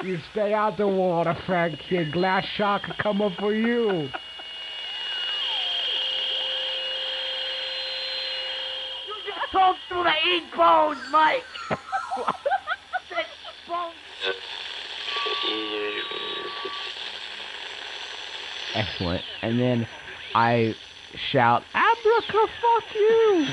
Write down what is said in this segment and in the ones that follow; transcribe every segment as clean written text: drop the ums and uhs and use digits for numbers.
You stay out the water, Frankie. A glass shark coming for you. You just talked through the 8 bones, Mike! 6 bones! Excellent. And then I shout, Abraca, fuck you!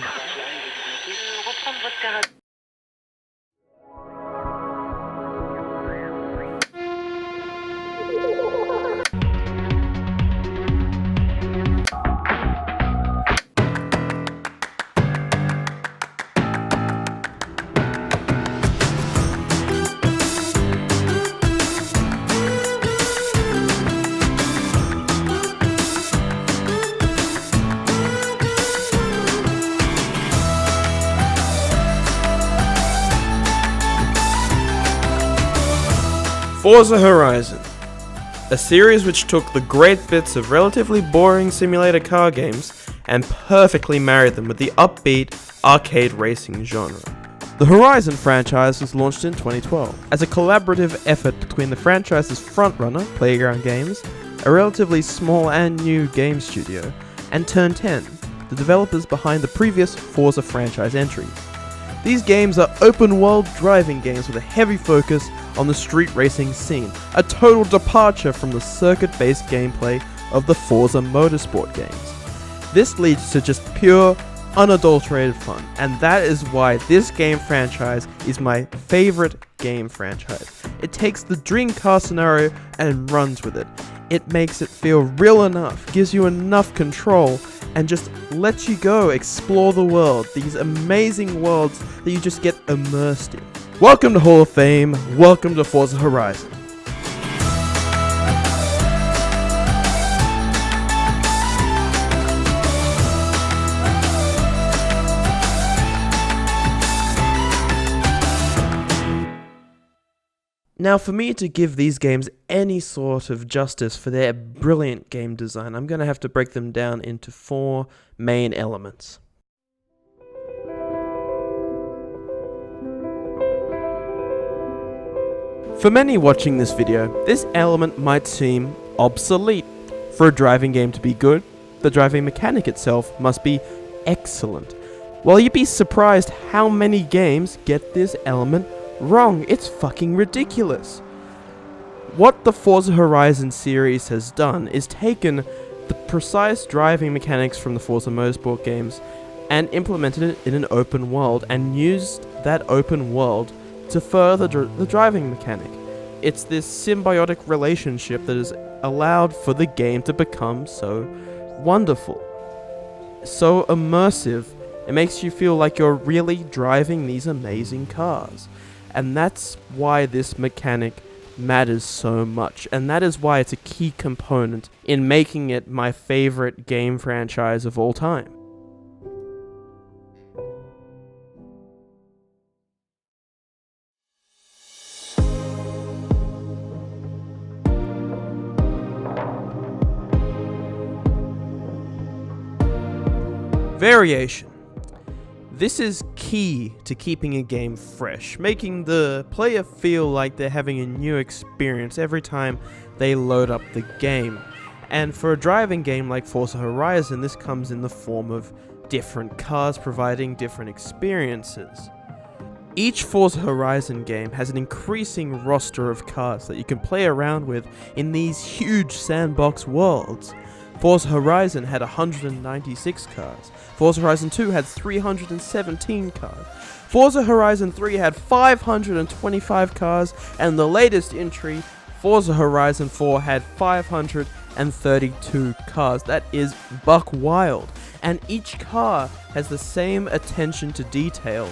Forza Horizon, a series which took the great bits of relatively boring simulator car games and perfectly married them with the upbeat arcade racing genre. The Horizon franchise was launched in 2012 as a collaborative effort between the franchise's frontrunner, Playground Games, a relatively small and new game studio, and Turn 10, the developers behind the previous Forza franchise entries. These games are open-world driving games with a heavy focus on the street racing scene, a total departure from the circuit-based gameplay of the Forza motorsport games. This leads to just pure, unadulterated fun, and that is why this game franchise is my favorite game franchise. It takes the Dreamcast scenario and runs with it. It makes it feel real enough, gives you enough control, and just lets you go explore the world, these amazing worlds that you just get immersed in. Welcome to Hall of Fame, welcome to Forza Horizon. Now, for me to give these games any sort of justice for their brilliant game design, I'm going to have to break them down into 4 main elements. For many watching this video, this element might seem obsolete. For a driving game to be good, the driving mechanic itself must be excellent. Well, you'd be surprised how many games get this element wrong. It's fucking ridiculous. What the Forza Horizon series has done is taken the precise driving mechanics from the Forza motorsport games and implemented it in an open world and used that open world to further the driving mechanic. It's this symbiotic relationship that has allowed for the game to become so wonderful, so immersive. It makes you feel like you're really driving these amazing cars. And that's why this mechanic matters so much, and that is why it's a key component in making it my favorite game franchise of all time. Variation. This is key to keeping a game fresh, making the player feel like they're having a new experience every time they load up the game. And for a driving game like Forza Horizon, this comes in the form of different cars providing different experiences. Each Forza Horizon game has an increasing roster of cars that you can play around with in these huge sandbox worlds. Forza Horizon had 196 cars. Forza Horizon 2 had 317 cars. Forza Horizon 3 had 525 cars, and the latest entry, Forza Horizon 4, had 532 cars. That is buck wild. And each car has the same attention to detail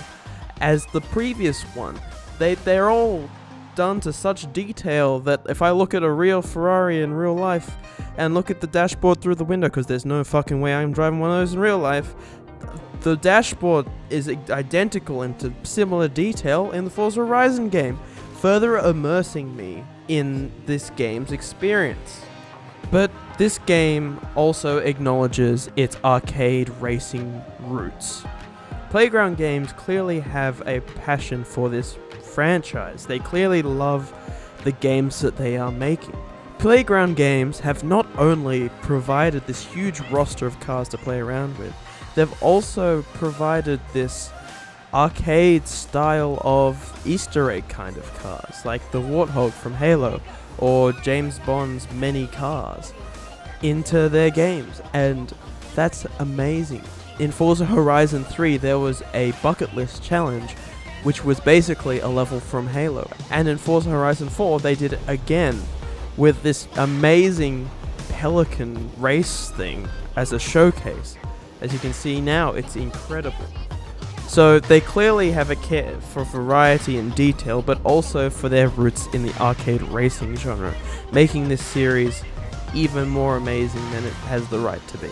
as the previous one. They're all done to such detail that if I look at a real Ferrari in real life and look at the dashboard through the window, because there's no fucking way I'm driving one of those in real life, the dashboard is identical into similar detail in the Forza Horizon game, further immersing me in this game's experience. But this game also acknowledges its arcade racing roots. Playground Games clearly have a passion for this franchise. They clearly love the games that they are making. Playground Games have not only provided this huge roster of cars to play around with, they've also provided this arcade style of Easter egg kind of cars, like the Warthog from Halo or James Bond's many cars, into their games, and that's amazing. In Forza Horizon 3 there was a bucket list challenge which was basically a level from Halo, and in Forza Horizon 4 they did it again with this amazing Pelican race thing as a showcase. As you can see now, it's incredible. So they clearly have a care for variety and detail, but also for their roots in the arcade racing genre, making this series even more amazing than it has the right to be.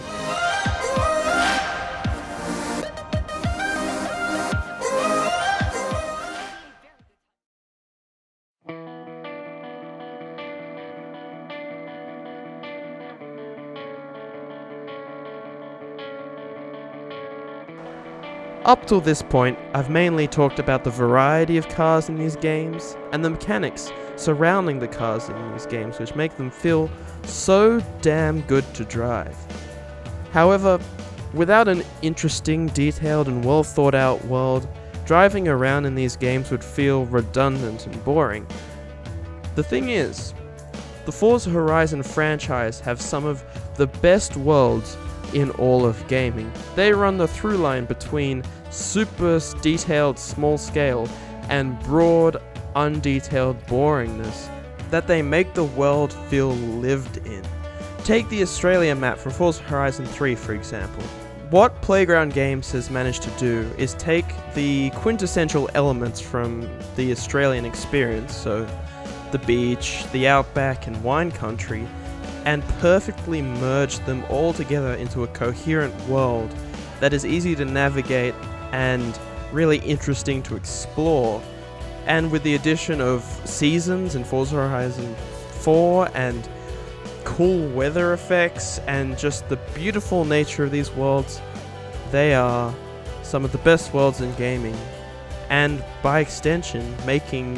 Up till this point, I've mainly talked about the variety of cars in these games, and the mechanics surrounding the cars in these games, which make them feel so damn good to drive. However, without an interesting, detailed, and well thought out world, driving around in these games would feel redundant and boring. The thing is, the Forza Horizon franchise have some of the best worlds in all of gaming. They run the through line between super detailed small scale and broad undetailed boringness that they make the world feel lived in. Take the Australia map from Forza Horizon 3 for example. What Playground Games has managed to do is take the quintessential elements from the Australian experience, so the beach, the outback and wine country, and perfectly merge them all together into a coherent world that is easy to navigate and really interesting to explore. And with the addition of seasons in Forza Horizon 4 and cool weather effects and just the beautiful nature of these worlds, they are some of the best worlds in gaming, and by extension making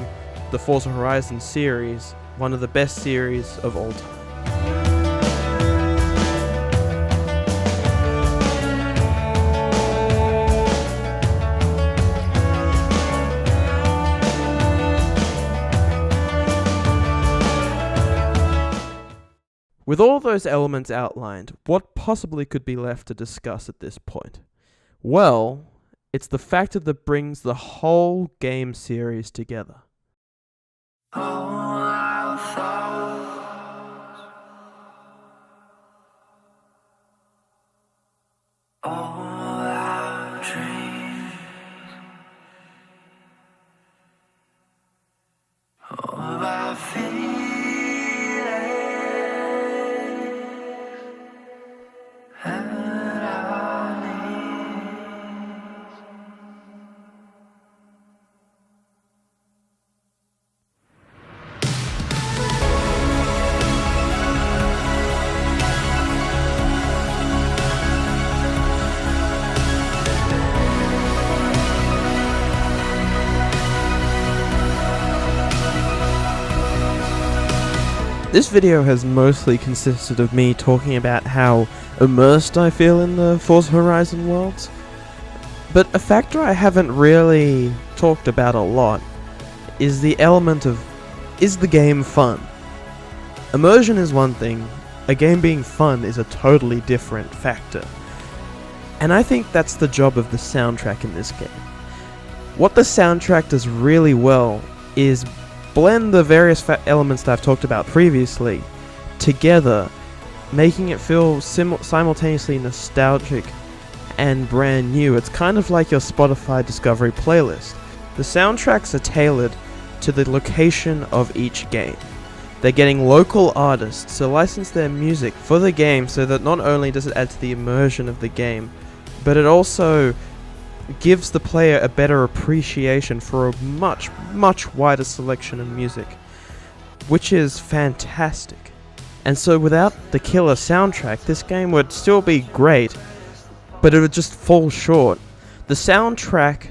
the Forza Horizon series one of the best series of all time. With all those elements outlined, what possibly could be left to discuss at this point? Well, it's the factor that brings the whole game series together. All our thoughts, all our dreams, all of our feelings. This video has mostly consisted of me talking about how immersed I feel in the Forza Horizon worlds, but a factor I haven't really talked about a lot is the element of, is the game fun? Immersion is one thing, a game being fun is a totally different factor. And I think that's the job of the soundtrack in this game. What the soundtrack does really well is blend the various elements that I've talked about previously together, making it feel simultaneously nostalgic and brand new. It's kind of like your Spotify Discovery playlist. The soundtracks are tailored to the location of each game. They're getting local artists to license their music for the game so that not only does it add to the immersion of the game, but it also gives the player a better appreciation for a much, much wider selection of music, which is fantastic. And so without the killer soundtrack, this game would still be great, but it would just fall short. The soundtrack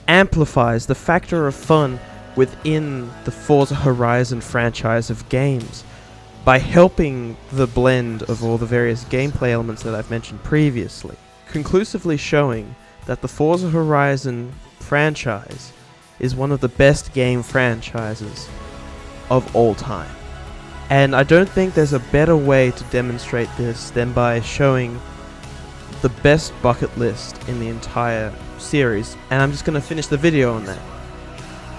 amplifies the factor of fun within the Forza Horizon franchise of games by helping the blend of all the various gameplay elements that I've mentioned previously, conclusively showing that the Forza Horizon franchise is one of the best game franchises of all time. And I don't think there's a better way to demonstrate this than by showing the best bucket list in the entire series, and I'm just going to finish the video on that.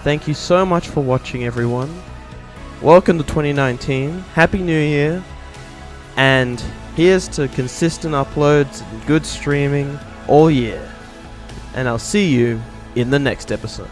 Thank you so much for watching, everyone. Welcome to 2019, Happy New Year, and here's to consistent uploads and good streaming all year. And I'll see you in the next episode.